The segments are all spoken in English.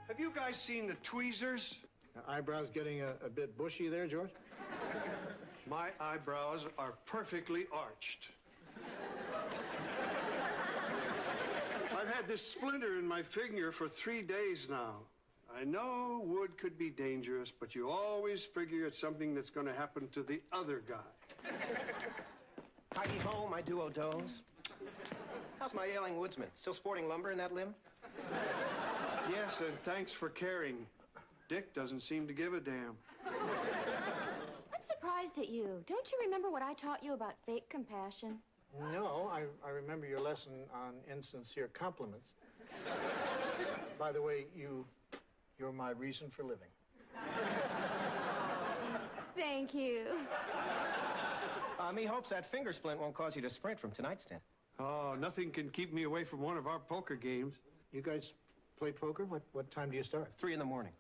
Have you guys seen the tweezers? Eyebrows getting a bit bushy there, George? My eyebrows are perfectly arched. I've had this splinter in my finger for 3 days now. I know wood could be dangerous, but you always figure it's something that's going to happen to the other guy. Heidi ho, my duo-dos. How's my ailing woodsman? Still sporting lumber in that limb? Yes, and thanks for caring. Dick doesn't seem to give a damn. I'm surprised at you. Don't you remember what I taught you about fake compassion? No, I remember your lesson on insincere compliments. By the way, you're my reason for living. Thank you. Me hopes that finger splint won't cause you to sprint from tonight's stint. Oh, nothing can keep me away from one of our poker games. You guys play poker? What time do you start? 3 in the morning.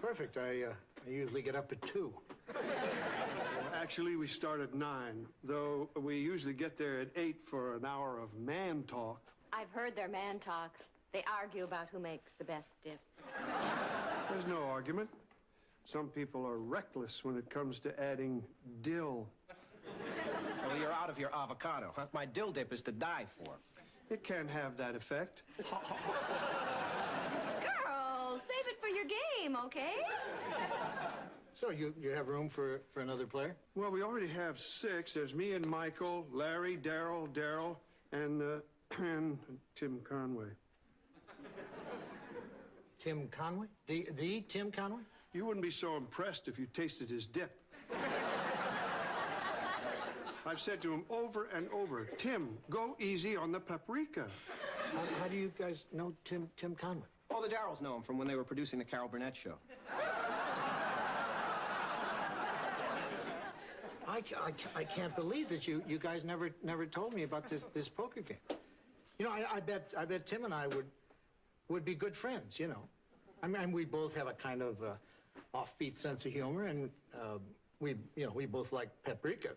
Perfect. I usually get up at 2. Actually, we start at 9, though we usually get there at 8 for an hour of man talk. I've heard their man talk. They argue about who makes the best dip. There's no argument. Some people are reckless when it comes to adding dill. Well, you're out of your avocado, huh? My dill dip is to die for. It can have that effect. Girls, save it for your game, okay? So you have room for another player? Well, we already have 6. There's me and Michael, Larry, Daryl, and Tim Conway. Tim Conway? The Tim Conway? You wouldn't be so impressed if you tasted his dip. I've said to him over and over, Tim, go easy on the paprika. How do you guys know Tim Conway? Oh, the Darrells know him from when they were producing the Carol Burnett show. I can't believe that you guys never told me about this poker game. You know, I bet Tim and I would be good friends, you know. I mean, we both have a kind of offbeat sense of humor, and we both like paprika.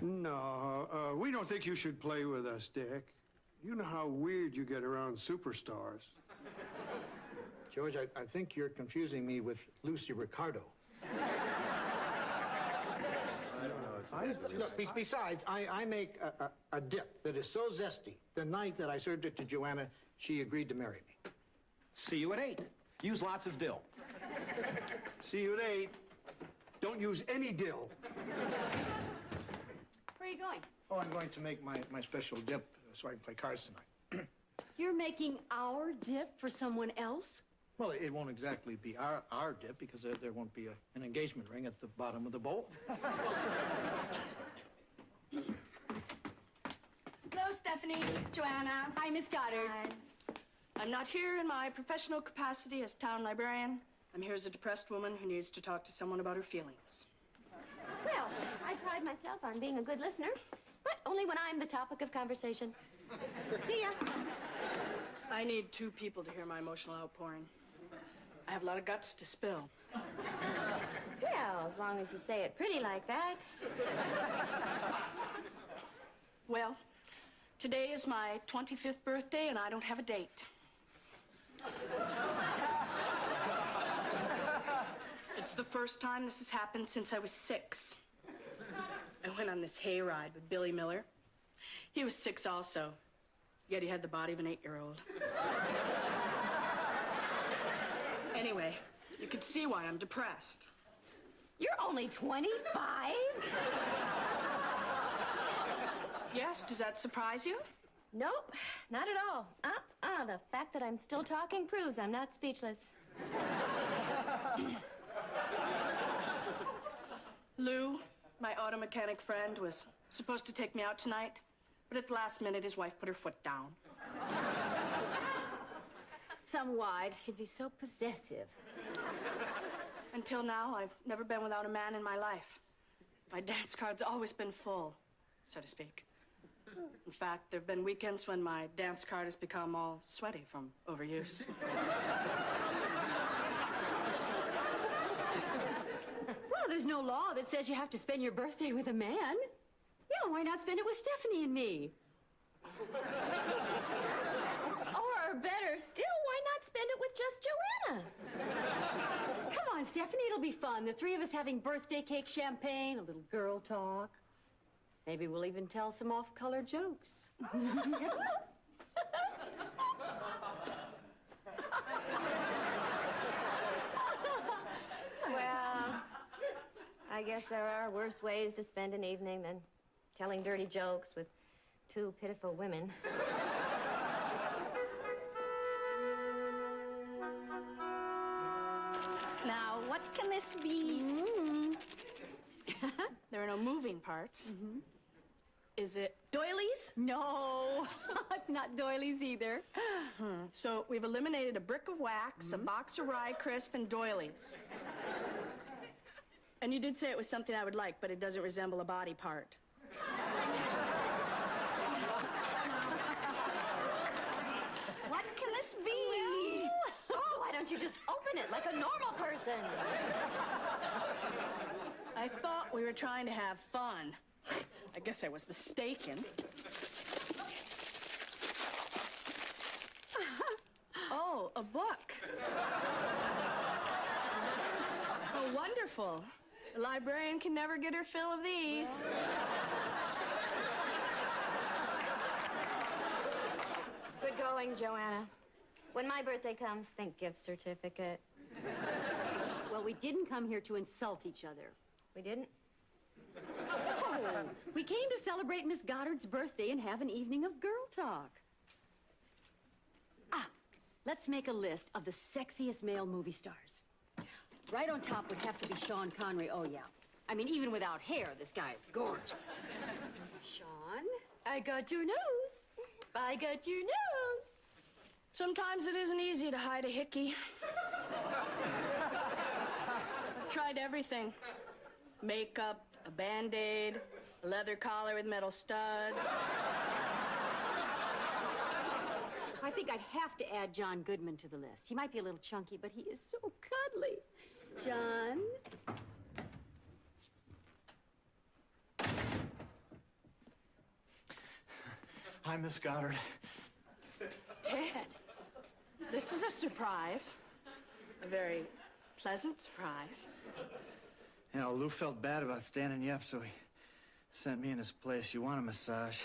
No, we don't think you should play with us, Dick. You know how weird you get around superstars. George, I think you're confusing me with Lucy Ricardo. I don't know. Besides, I make a dip that is so zesty. The night that I served it to Joanna, she agreed to marry me. See you at 8. Use lots of dill. See you at 8. Don't use any dill. Where are you going? Oh, I'm going to make my special dip so I can play cards tonight. You're making our dip for someone else? Well, it won't exactly be our dip because there won't be an engagement ring at the bottom of the bowl. Hello, Stephanie. Joanna. Hi, Miss Goddard. Hi. I'm not here in my professional capacity as town librarian. I'm here as a depressed woman who needs to talk to someone about her feelings. Well, I pride myself on being a good listener, but only when I'm the topic of conversation. See ya. I need 2 people to hear my emotional outpouring. I have a lot of guts to spill. Well, as long as you say it pretty like that. Well, today is my 25th birthday, and I don't have a date. It's the first time this has happened since I was 6. I went on this hayride with Billy Miller. He was 6 also, yet he had the body of an 8-year-old. Anyway, you can see why I'm depressed. You're only 25? Yes, does that surprise you? Nope, not at all. The fact that I'm still talking proves I'm not speechless. Lou, my auto mechanic friend, was supposed to take me out tonight, but at the last minute, his wife put her foot down. Some wives can be so possessive. Until now, I've never been without a man in my life. My dance card's always been full, so to speak. In fact, there have been weekends when my dance card has become all sweaty from overuse. Well, there's no law that says you have to spend your birthday with a man. Yeah, why not spend it with Stephanie and me? Or better still, why not spend it with just Joanna? Come on, Stephanie, it'll be fun. The three of us having birthday cake champagne, a little girl talk. Maybe we'll even tell some off-color jokes. Well, I guess there are worse ways to spend an evening than telling dirty jokes with two pitiful women. Now, what can this be? There are no moving parts. Is it doilies? No, it's not doilies either. So we've eliminated a brick of wax, a box of rye crisp, and doilies. And you did say it was something I would like, but it doesn't resemble a body part. What can this be? Oh, why don't you just open it like a normal person? I thought we were trying to have fun. I guess I was mistaken. Oh, a book. Oh, wonderful. The librarian can never get her fill of these. Good going, Joanna. When my birthday comes, think gift certificate. Well, we didn't come here to insult each other. We didn't? Oh, we came to celebrate Miss Goddard's birthday and have an evening of girl talk. Ah, let's make a list of the sexiest male movie stars. Right on top would have to be Sean Connery. Oh, yeah. I mean, even without hair, this guy is gorgeous. Sean, I got your nose. I got your nose. Sometimes it isn't easy to hide a hickey. I've tried everything. Makeup, a Band-Aid, a leather collar with metal studs. I think I'd have to add John Goodman to the list. He might be a little chunky, but he is so cuddly. John? Hi, Miss Goddard. Ted, this is a surprise. A very pleasant surprise. You know, Lou felt bad about standing you up, so he sent me in his place. You want a massage?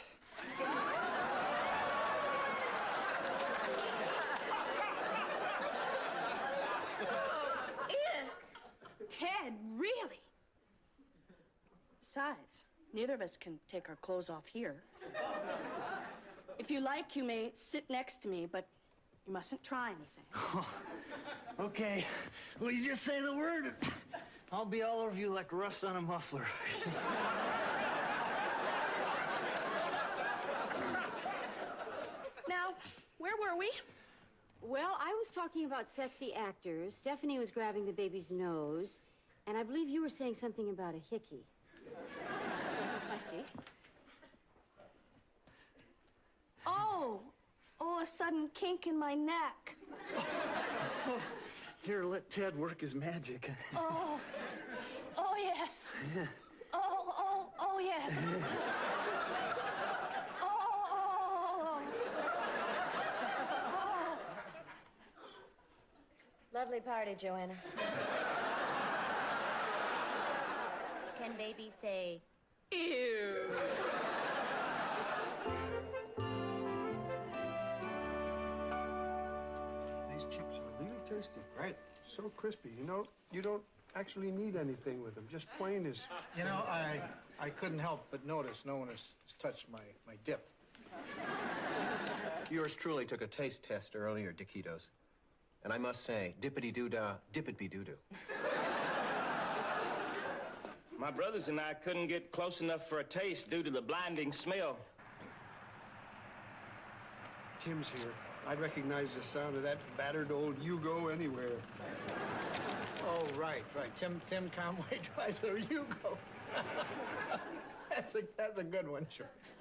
Ted, really? Besides, neither of us can take our clothes off here. If you like, you may sit next to me, but you mustn't try anything. Oh, okay. Well, you just say the word. I'll be all over you like rust on a muffler. Now, where were we? Well, I was talking about sexy actors. Stephanie was grabbing the baby's nose. And I believe you were saying something about a hickey. I see. Oh, a sudden kink in my neck. Here, let Ted work his magic. Oh, yes. Oh, yes. Oh. Lovely party, Joanna. Can baby say, Ew. These chips are really tasty. Right. So crispy. You know, you don't actually need anything with them. Just plain as... You know, I couldn't help but notice no one has touched my dip. Yours truly took a taste test earlier, Dickitos. And I must say, dippity-doo-dah, dippity-doo-doo. My brothers and I couldn't get close enough for a taste due to the blinding smell. Tim's here. I'd recognize the sound of that battered old Yugo anywhere. Oh, right. Tim Conway tries to you go. That's a good one, Shorts.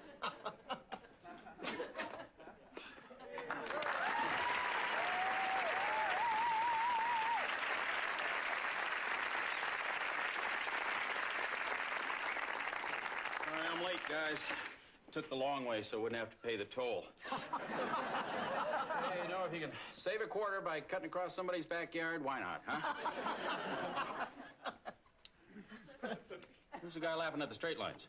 I'm late, guys. Took the long way so I wouldn't have to pay the toll. Hey, you know, if you can save a quarter by cutting across somebody's backyard, why not, huh? Who's the guy laughing at the straight lines?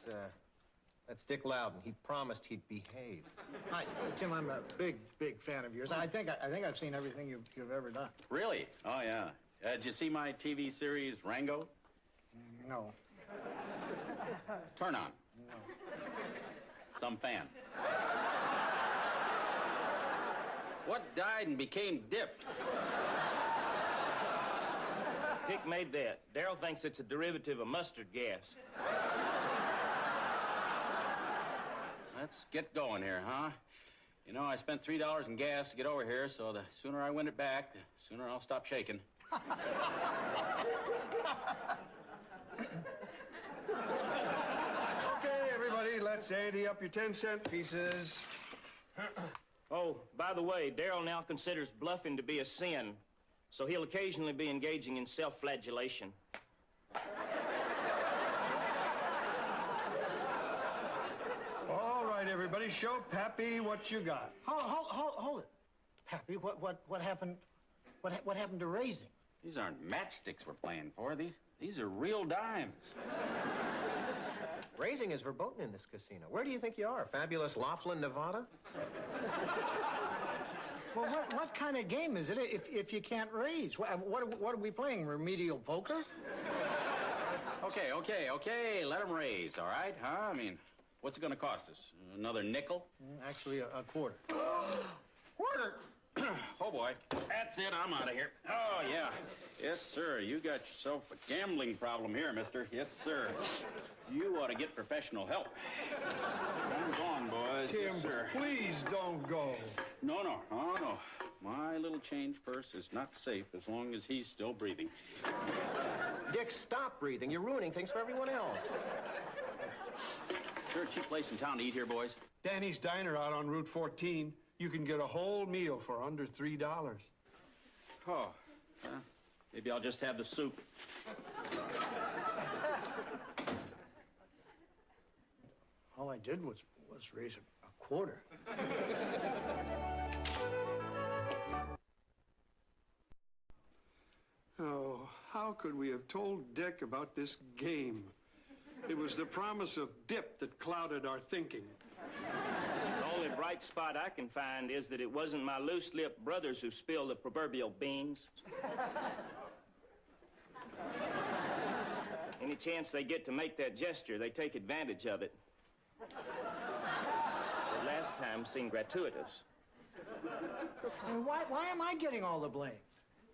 That's Dick Loudon. He promised he'd behave. Hi, Tim. I'm a big fan of yours. I think I've seen everything you've ever done. Really? Oh, yeah. Did you see my TV series, Rango? No. Turn on. No. Some fan. What died and became Dip? Dick made that. Daryl thinks it's a derivative of mustard gas. Let's get going here, huh? You know, I spent $3 in gas to get over here, so the sooner I win it back, the sooner I'll stop shaking. Okay, everybody, let's ante up your 10-cent pieces. Oh, by the way, Daryl now considers bluffing to be a sin, so he'll occasionally be engaging in self-flagellation. All right, everybody, show Pappy what you got. Hold it. Happy, what happened? What happened to raising? These aren't matchsticks we're playing for. These are real dimes. Raising is verboten in this casino. Where do you think you are? Fabulous Laughlin, Nevada? Well, what kind of game is it if you can't raise? What are we playing? Remedial poker? Okay. Let them raise, all right? Huh? I mean, what's it going to cost us? Another nickel? Actually, a quarter. Quarter? Oh, boy. That's it. I'm out of here. Oh, yeah. Yes, sir. You got yourself a gambling problem here, mister. Yes, sir. You ought to get professional help. Move on, boys. Tim, yes, sir. please don't go. No. Oh, no. My little change purse is not safe as long as he's still breathing. Dick, stop breathing. You're ruining things for everyone else. Is there a cheap place in town to eat here, boys? Danny's Diner out on Route 14. You can get a whole meal for under $3. Oh, maybe I'll just have the soup. All I did was raise a quarter. Oh, how could we have told Dick about this game? It was the promise of Dip that clouded our thinking. The only bright spot I can find is that it wasn't my loose-lipped brothers who spilled the proverbial beans. Any chance they get to make that gesture, they take advantage of it. The last time seemed gratuitous. I mean, why am I getting all the blame?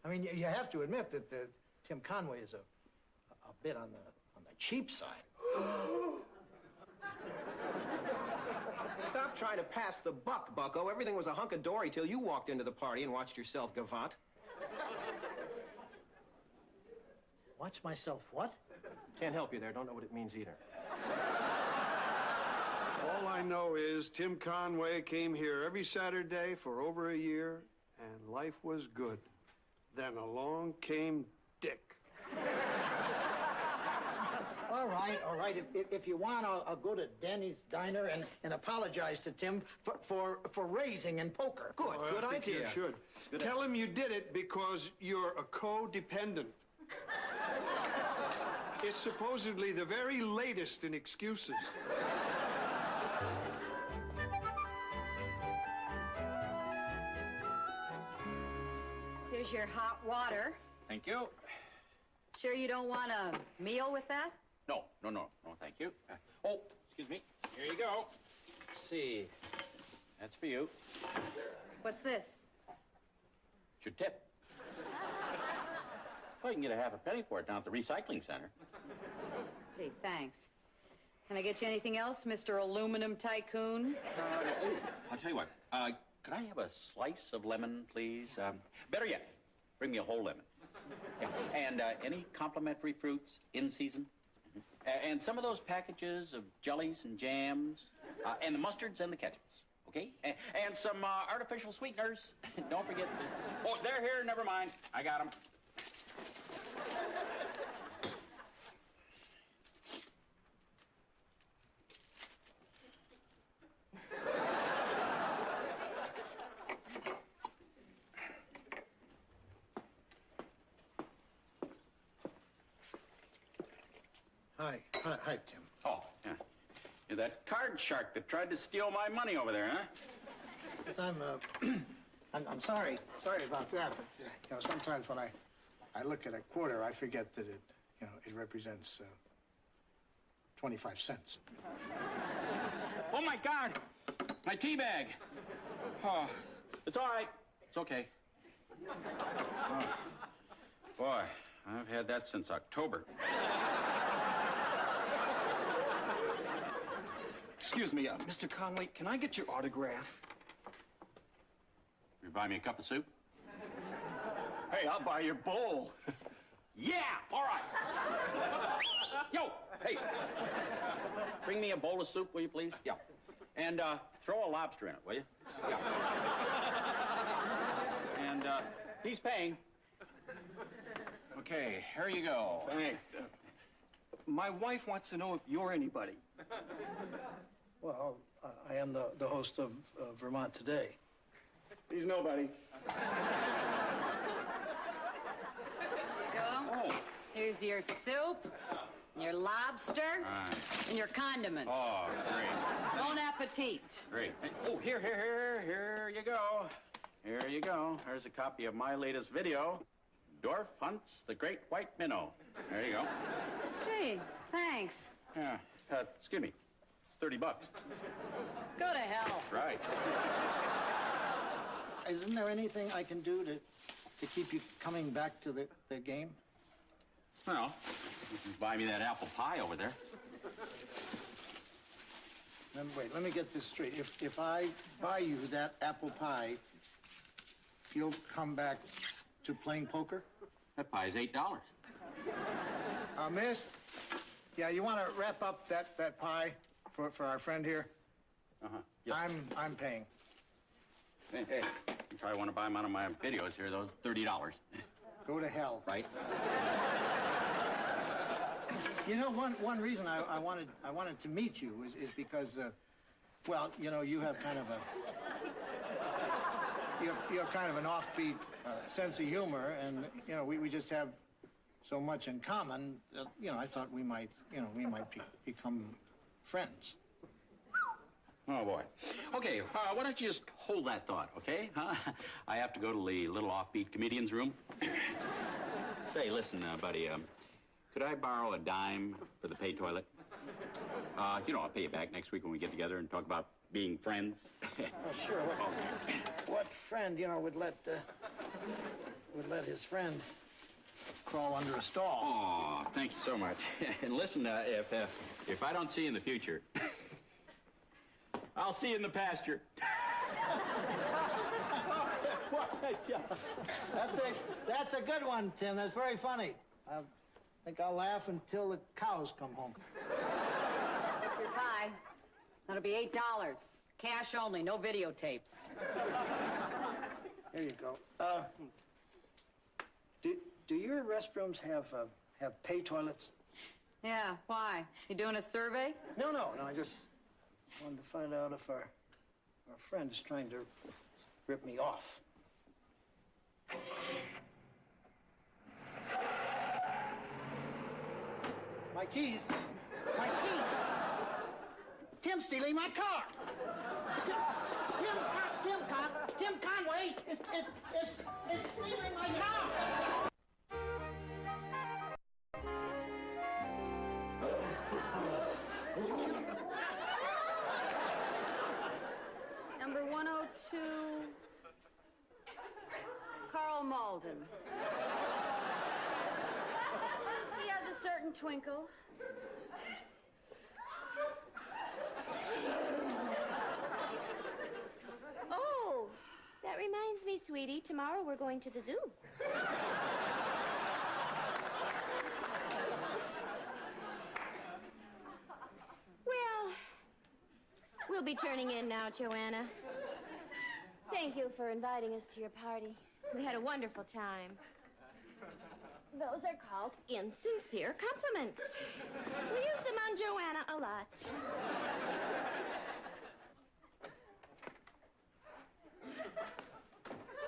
I mean, you have to admit that Tim Conway is a bit on the cheap side. Stop trying to pass the buck, bucko. Everything was a hunk of dory till you walked into the party and watched yourself gavotte. Watch myself what? Can't help you there. Don't know what it means either. All I know is Tim Conway came here every Saturday for over a year, and life was good. Then along came Dick. All right. If you want, I'll go to Danny's Diner and apologize to Tim for raising in poker. Good I think idea. You should. Tell him you did it because you're a codependent. It's supposedly the very latest in excuses. Here's your hot water. Thank you. Sure you don't want a meal with that? No, thank you. Oh, excuse me. Here you go. Let's see. That's for you. What's this? It's your tip. Well, you can get a half a penny for it down at the recycling center. Gee, thanks. Can I get you anything else, Mr. Aluminum Tycoon? I'll tell you what. Could I have a slice of lemon, please? Better yet, Bring me a whole lemon. Yeah. And any complimentary fruits in season. And some of those packages of jellies and jams, and the mustards and the ketchups, okay? And some artificial sweeteners. Don't forget. Oh, they're here. Never mind. I got them. Hi, Tim. Oh, yeah. You're that card shark that tried to steal my money over there, huh? Yes, I'm sorry. Sorry about that. But, sometimes when I look at a quarter, I forget that it represents 25 cents. Oh, my God! My tea bag! Oh, it's all right. It's okay. Oh, boy, I've had that since October. Excuse me, Mr. Conway, can I get your autograph? You buy me a cup of soup? Hey, I'll buy your bowl. Yeah, all right. Yo, hey. Bring me a bowl of soup, will you, please? Yeah. And throw a lobster in it, will you? Yeah. And he's paying. Okay, here you go. Thanks. My wife wants to know if you're anybody. Well, I am the host of Vermont Today. He's nobody. There you go. Oh. Here's your soup, your lobster, and your condiments. Oh, great. Bon appetit. Great. Oh, here you go. Here you go. Here's a copy of my latest video. Dorf hunts the great white minnow. There you go. Gee, thanks. Yeah. Excuse me. It's $30. Go to hell. Right. Isn't there anything I can do to keep you coming back to the game? Well, you can buy me that apple pie over there. Wait, let me get this straight. If I buy you that apple pie, you'll come back to playing poker? That pie's $8. Miss? Yeah, you want to wrap up that pie for our friend here? Uh-huh. Yep. I'm paying. Hey, you probably want to buy one of my videos here, those $30. Go to hell. Right? You know, one reason I wanted to meet you is because, well, you have kind of you have kind of an offbeat sense of humor, and we just have so much in common that I thought we might become friends. Oh, boy. Okay, why don't you just hold that thought, okay? Huh? I have to go to the little offbeat comedian's room. Say, listen, buddy, could I borrow a dime for the pay toilet? I'll pay you back next week when we get together and talk about being friends. Oh, sure. What friend, would let his friend crawl under a stall? Oh, thank you so much. And listen, if I don't see you in the future, I'll see you in the pasture. That's a good one, Tim. That's very funny. I think I'll laugh until the cows come home. That's your pie. That'll be $8. Cash only, no videotapes. Here you go. Do your restrooms have pay toilets? Yeah, why? You doing a survey? No. I just wanted to find out if our friend is trying to rip me off. My keys. My keys. Tim's stealing my car. Tim Conway is stealing my car. Number 102, Carl Malden. He has a certain twinkle. That reminds me, sweetie, tomorrow we're going to the zoo. Well, we'll be turning in now, Joanna. Thank you for inviting us to your party. We had a wonderful time. Those are called insincere compliments. We use them on Joanna a lot.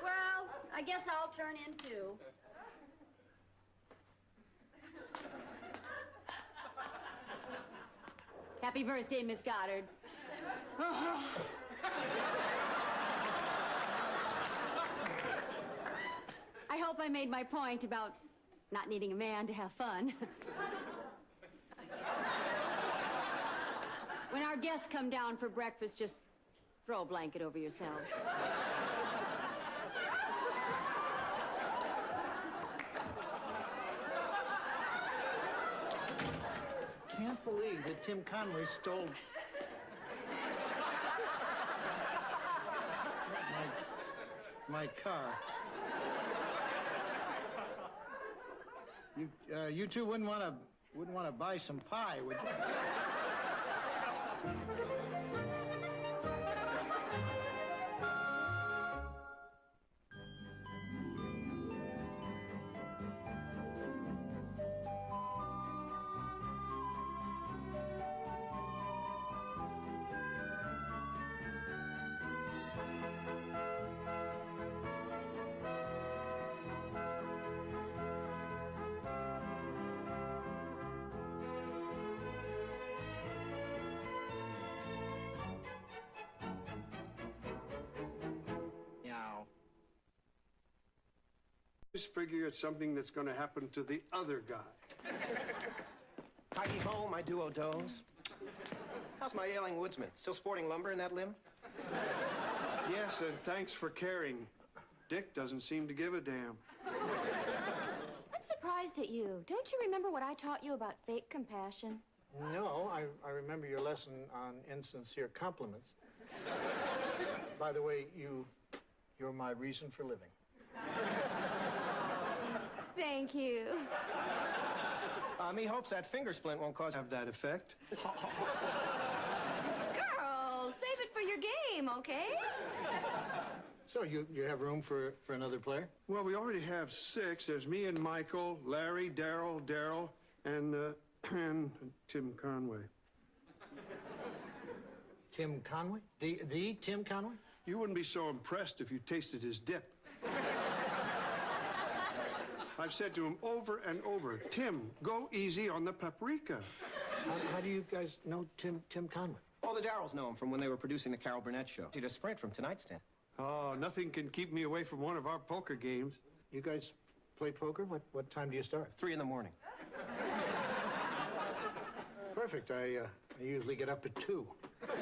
Well, I guess I'll turn in too. Happy birthday, Miss Goddard. I hope I made my point about not needing a man to have fun. When our guests come down for breakfast, just throw a blanket over yourselves. Can't believe that Tim Conway stole my car. You two wouldn't want to buy some pie, would you? Always figure it's something that's going to happen to the other guy. Heidi ho, my duo-dos. How's my ailing woodsman? Still sporting lumber in that limb? Yes, and thanks for caring. Dick doesn't seem to give a damn. I'm surprised at you. Don't you remember what I taught you about fake compassion? No, I remember your lesson on insincere compliments. By the way, you're my reason for living. Thank you. Me hopes that finger splint won't cause... Have that effect? Girls, save it for your game, okay? So you have room for another player? Well, we already have 6. There's me and Michael, Larry, Daryl, and Tim Conway. Tim Conway? The Tim Conway? You wouldn't be so impressed if you tasted his dip. I've said to him over and over, Tim, go easy on the paprika. How do you guys know Tim Conway? All the Darrells know him from when they were producing the Carol Burnett show. He just sprint from tonight's stand. Oh, nothing can keep me away from one of our poker games. You guys play poker? What time do you start? 3 in the morning. Perfect. I usually get up at 2. Well,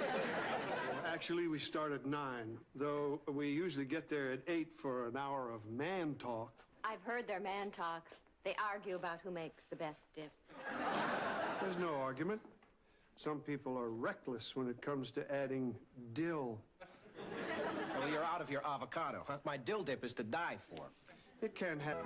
actually, we start at 9, though we usually get there at 8 for an hour of man talk. I've heard their man talk. They argue about who makes the best dip. There's no argument. Some people are reckless when it comes to adding dill. Well, you're out of your avocado, huh? My dill dip is to die for. It can't happen.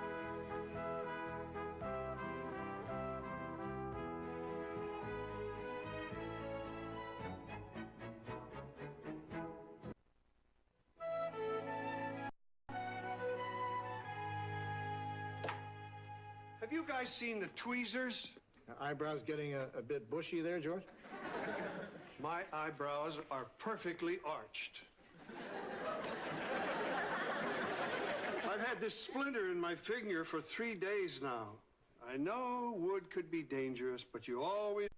Have you guys seen the tweezers? Eyebrows getting a bit bushy there, George? My eyebrows are perfectly arched. I've had this splinter in my finger for 3 days now. I know wood could be dangerous, but you always...